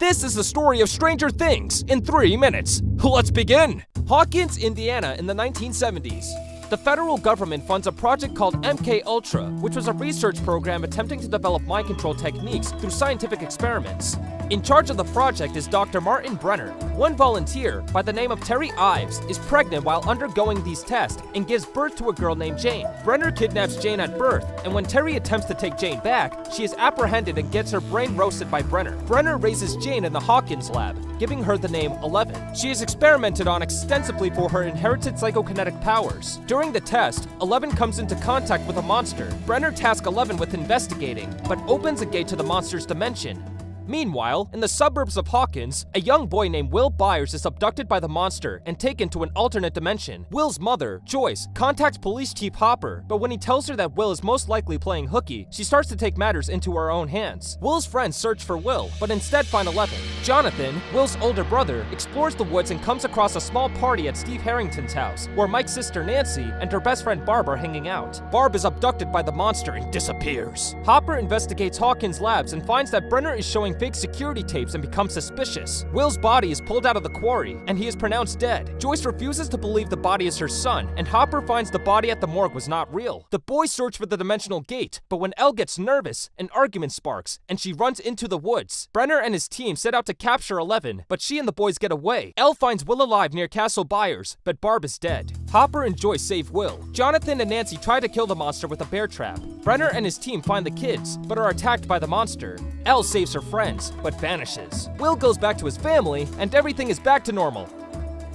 This is the story of Stranger Things in 3 minutes. Let's begin! Hawkins, Indiana in the 1970s. The federal government funds a project called MK Ultra, which was a research program attempting to develop mind control techniques through scientific experiments. In charge of the project is Dr. Martin Brenner. One volunteer, by the name of Terry Ives, is pregnant while undergoing these tests and gives birth to a girl named Jane. Brenner kidnaps Jane at birth, and when Terry attempts to take Jane back, she is apprehended and gets her brain roasted by Brenner. Brenner raises Jane in the Hawkins lab, giving her the name 11. She is experimented on extensively for her inherited psychokinetic powers. During the test, 11 comes into contact with a monster. Brenner tasks 11 with investigating, but opens a gate to the monster's dimension. Meanwhile, in the suburbs of Hawkins, a young boy named Will Byers is abducted by the monster and taken to an alternate dimension. Will's mother, Joyce, contacts police chief Hopper, but when he tells her that Will is most likely playing hooky, she starts to take matters into her own hands. Will's friends search for Will, but instead find 11. Jonathan, Will's older brother, explores the woods and comes across a small party at Steve Harrington's house, where Mike's sister Nancy and her best friend Barb are hanging out. Barb is abducted by the monster and disappears. Hopper investigates Hawkins' labs and finds that Brenner is showing fake security tapes and becomes suspicious. Will's body is pulled out of the quarry, and he is pronounced dead. Joyce refuses to believe the body is her son, and Hopper finds the body at the morgue was not real. The boys search for the dimensional gate, but when Elle gets nervous, an argument sparks, and she runs into the woods. Brenner and his team set out to capture 11, but she and the boys get away. Elle finds Will alive near Castle Byers, but Barb is dead. Hopper and Joyce save Will. Jonathan and Nancy try to kill the monster with a bear trap. Brenner and his team find the kids, but are attacked by the monster. Elle saves her friends, but vanishes. Will goes back to his family, and everything is back to normal.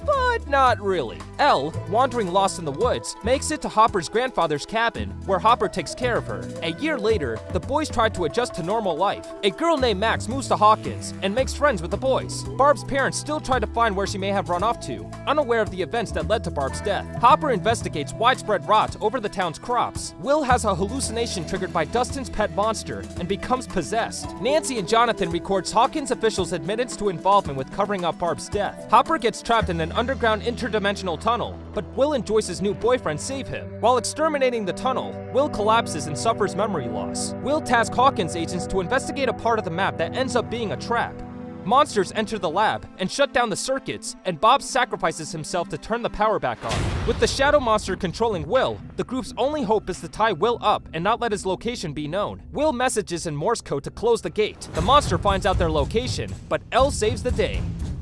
But not really. Elle, wandering lost in the woods, makes it to Hopper's grandfather's cabin, where Hopper takes care of her. A year later, the boys try to adjust to normal life. A girl named Max moves to Hawkins and makes friends with the boys. Barb's parents still try to find where she may have run off to, unaware of the events that led to Barb's death. Hopper investigates widespread rot over the town's crops. Will has a hallucination triggered by Dustin's pet monster and becomes possessed. Nancy and Jonathan records Hawkins officials' admittance to involvement with covering up Barb's death. Hopper gets trapped in an underground interdimensional tunnel, but Will and Joyce's new boyfriend save him. While exterminating the tunnel, Will collapses and suffers memory loss. Will tasks Hawkins agents to investigate a part of the map that ends up being a trap. Monsters enter the lab and shut down the circuits, and Bob sacrifices himself to turn the power back on. With the shadow monster controlling Will, the group's only hope is to tie Will up and not let his location be known. Will messages in Morse code to close the gate. The monster finds out their location, but Elle saves the day.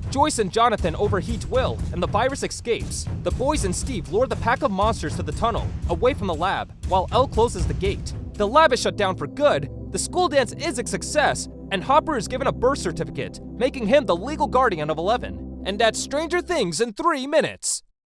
Joyce and Jonathan overheat Will, and the virus escapes. The boys and Steve lure the pack of monsters to the tunnel, away from the lab, while Elle closes the gate. The lab is shut down for good, the school dance is a success, and Hopper is given a birth certificate, making him the legal guardian of 11. And that's Stranger Things in 3 minutes.